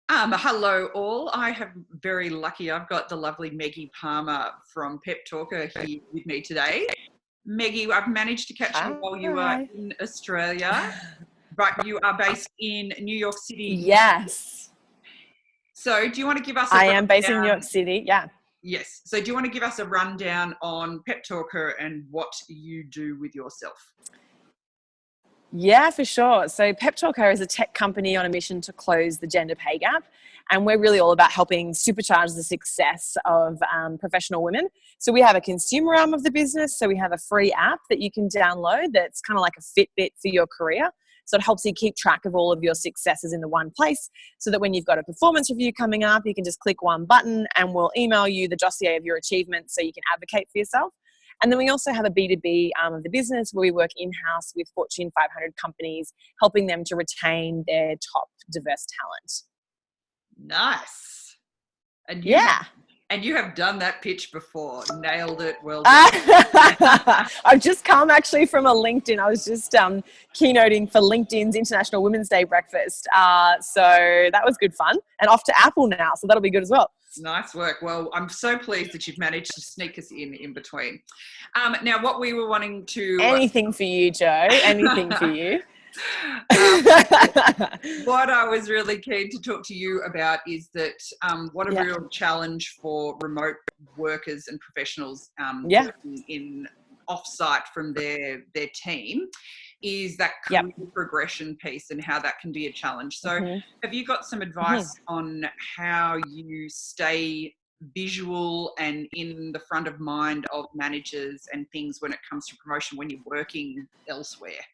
Hello. Hello all. I have very lucky. I've got the lovely Meggie Palmer from PepTalkHer here with me today. Meggie, I've managed to catch you while you are in Australia, but you are based in New York City. Yes. So do you want to give us I am based in New York City, yeah. Yes. So do you want to give us a rundown on PepTalkHer and what you do with yourself? Yeah, for sure. So PepTalkHer is a tech company on a mission to close the gender pay gap. And we're really all about helping supercharge the success of professional women. So we have a consumer arm of the business. So we have a free app that you can download that's kind of like a Fitbit for your career. So it helps you keep track of all of your successes in the one place so that when you've got a performance review coming up, you can just click one button and we'll email you the dossier of your achievements so you can advocate for yourself. And then we also have a B2B arm of the business where we work in-house with Fortune 500 companies, helping them to retain their top diverse talent. Nice. And you have done that pitch before. Nailed it. Well done. I've just come actually from a LinkedIn. I was just keynoting for LinkedIn's International Women's Day breakfast. So that was good fun. And off to Apple now. So that'll be good as well. Nice work. Well, I'm so pleased that you've managed to sneak us in between. Now, what we were wanting to... Anything for you, Joe. Anything for you. What I was really keen to talk to you about is that what a real challenge for remote workers and professionals working in off-site from their team is that career progression piece and how that can be a challenge. So have you got some advice on how you stay visual and in the front of mind of managers and things when it comes to promotion when you're working elsewhere?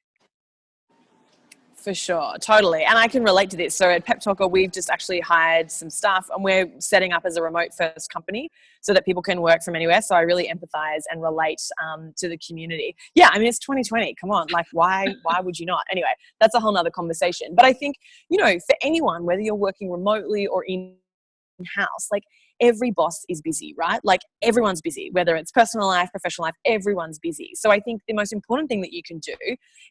For sure, totally. And I can relate to this. So at PepTalkHer, we've just actually hired some staff and we're setting up as a remote first company so that people can work from anywhere. So I really empathize and relate to the community. Yeah, I mean, it's 2020. Come on, like why would you not? Anyway, that's a whole nother conversation. But I think, for anyone, whether you're working remotely or in-house, like every boss is busy, right? Like everyone's busy, whether it's personal life, professional life, everyone's busy. So I think the most important thing that you can do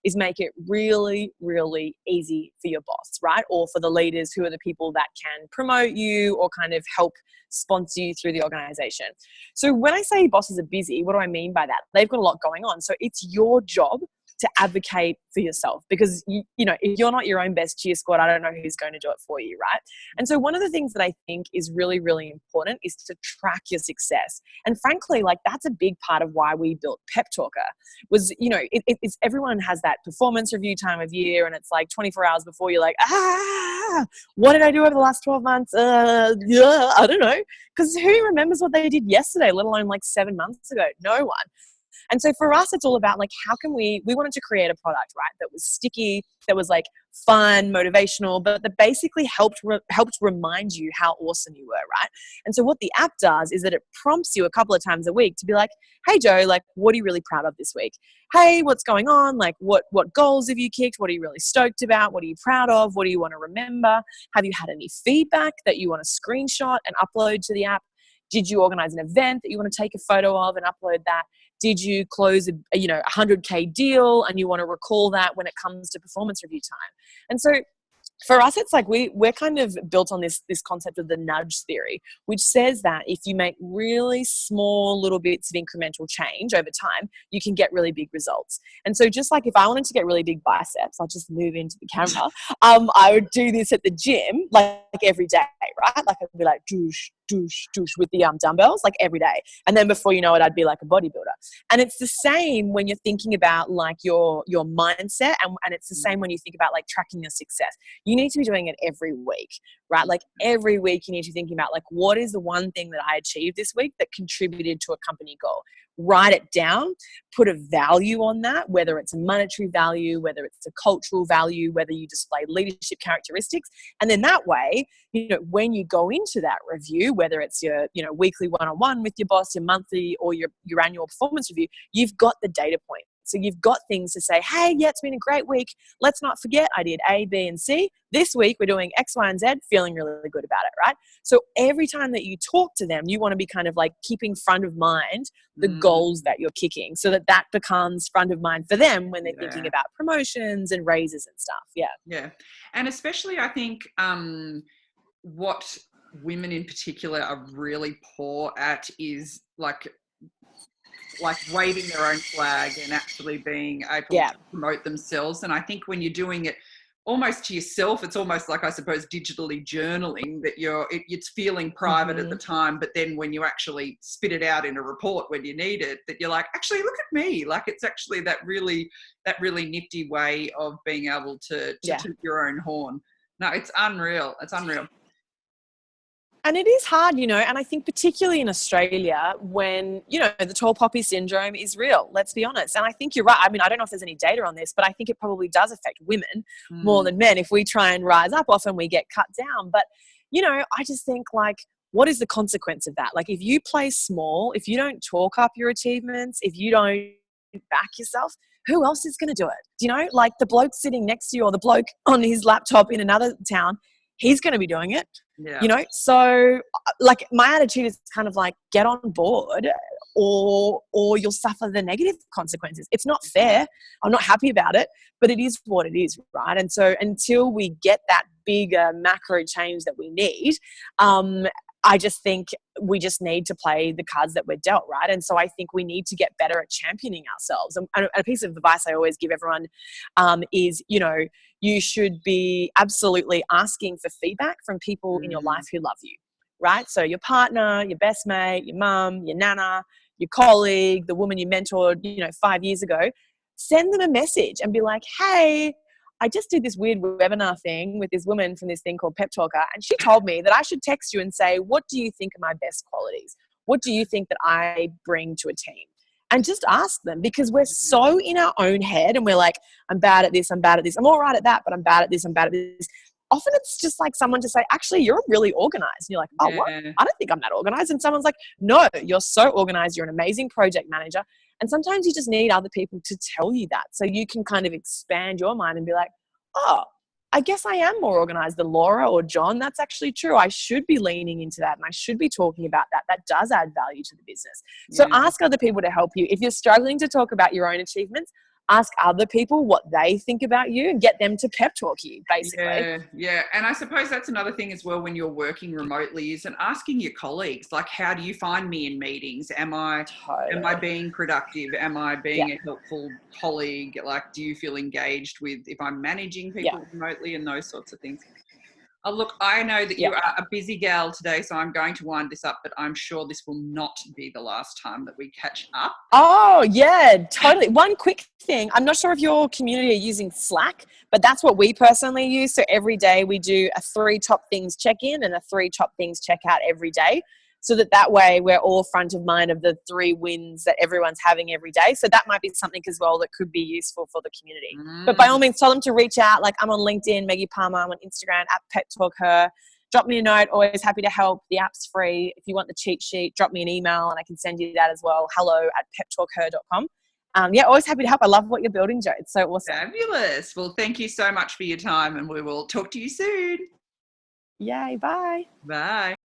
is make it really, really easy for your boss, right? Or for the leaders who are the people that can promote you or kind of help sponsor you through the organization. So when I say bosses are busy, what do I mean by that? They've got a lot going on. So it's your job to advocate for yourself because, if you're not your own best cheer squad, I don't know who's going to do it for you, right? And so one of the things that I think is really, really important is to track your success. And frankly, like that's a big part of why we built PepTalkHer was, it's everyone has that performance review time of year and it's like 24 hours before you're like, what did I do over the last 12 months? I don't know. Because who remembers what they did yesterday, let alone like 7 months ago? No one. And so for us, it's all about like, how can we wanted to create a product, right, that was sticky, that was like fun, motivational, but that basically helped remind you how awesome you were, right? And so what the app does is that it prompts you a couple of times a week to be like, hey, Joe, like, what are you really proud of this week? Hey, what's going on? Like, what goals have you kicked? What are you really stoked about? What are you proud of? What do you want to remember? Have you had any feedback that you want to screenshot and upload to the app? Did you organize an event that you want to take a photo of and upload that? Did you close a 100K deal and you want to recall that when it comes to performance review time? And so for us, it's like we're kind of built on this concept of the nudge theory, which says that if you make really small little bits of incremental change over time, you can get really big results. And so just like if I wanted to get really big biceps, I'll just move into the camera. I would do this at the gym like every day, right? Like I'd be like douche, douche, douche with the dumbbells like every day. And then before you know it, I'd be like a bodybuilder. And it's the same when you're thinking about like your mindset and it's the same when you think about like tracking your success. You need to be doing it every week, right? Like every week you need to be thinking about like, what is the one thing that I achieved this week that contributed to a company goal? Write it down, put a value on that, whether it's a monetary value, whether it's a cultural value, whether you display leadership characteristics. And then that way, when you go into that review, whether it's your, weekly one-on-one with your boss, your monthly or your annual performance review, you've got the data points. So you've got things to say, hey, yeah, it's been a great week. Let's not forget I did A, B, and C. This week we're doing X, Y, and Z, feeling really, really good about it, right? So every time that you talk to them, you want to be kind of like keeping front of mind the goals that you're kicking, so that that becomes front of mind for them when they're thinking about promotions and raises and stuff. Yeah. And especially I think what women in particular are really poor at is like waving their own flag and actually being able to promote themselves. And I think when you're doing it almost to yourself, it's almost like, I suppose, digitally journaling, that it's feeling private at the time, but then when you actually spit it out in a report when you need it, that you're like, actually, look at me. Like, it's actually that really nifty way of being able to toot your own horn. No, it's unreal. It's unreal. And it is hard, you know, and I think particularly in Australia when, you know, the tall poppy syndrome is real, let's be honest. And I think you're right. I mean, I don't know if there's any data on this, but I think it probably does affect women more than men. If we try and rise up, often we get cut down. But, you know, I just think, like, what is the consequence of that? Like, if you play small, if you don't talk up your achievements, if you don't back yourself, who else is going to do it? Do you know, like the bloke sitting next to you or the bloke on his laptop in another town, he's going to be doing it. You know, so like my attitude is kind of like, get on board or you'll suffer the negative consequences. It's not fair. I'm not happy about it, but it is what it is, right? And so until we get that bigger macro change that we need, I just think we just need to play the cards that we're dealt, right? And so I think we need to get better at championing ourselves. And a piece of advice I always give everyone is, you know, you should be absolutely asking for feedback from people in your life who love you, right? So your partner, your best mate, your mum, your nana, your colleague, the woman you mentored, you know, 5 years ago, send them a message and be like, hey, I just did this weird webinar thing with this woman from this thing called PepTalkHer, and she told me that I should text you and say, what do you think are my best qualities? What do you think that I bring to a team? And just ask them, because we're so in our own head and we're like, I'm bad at this, I'm bad at this, I'm all right at that, but I'm bad at this, I'm bad at this. Often it's just like someone to say, actually, you're really organized. And you're like, oh, what? I don't think I'm that organized. And someone's like, no, you're so organized. You're an amazing project manager. And sometimes you just need other people to tell you that, so you can kind of expand your mind and be like, oh, I guess I am more organized than Laura or John. That's actually true. I should be leaning into that and I should be talking about that. That does add value to the business. So ask other people to help you. If you're struggling to talk about your own achievements, ask other people what they think about you and get them to pep talk you, basically. Yeah. And I suppose that's another thing as well when you're working remotely, is asking your colleagues, like, how do you find me in meetings? Am I being productive? Am I being a helpful colleague? Like, do you feel engaged with, if I'm managing people remotely, and those sorts of things? Oh, look, I know that you are a busy gal today, so I'm going to wind this up, but I'm sure this will not be the last time that we catch up. Oh, yeah, totally. One quick thing. I'm not sure if your community are using Slack, but that's what we personally use. So every day we do a 3 top things check-in and a 3 top things check-out every day, so that way we're all front of mind of the 3 wins that everyone's having every day. So that might be something as well that could be useful for the community. But by all means, tell them to reach out. Like, I'm on LinkedIn, Meggie Palmer. I'm on Instagram at PepTalkHer. Drop me a note. Always happy to help. The app's free. If you want the cheat sheet, drop me an email and I can send you that as well. hello@peptalkher.com. Always happy to help. I love what you're building, Jo. It's so awesome. Fabulous. Well, thank you so much for your time, and we will talk to you soon. Yay. Bye. Bye.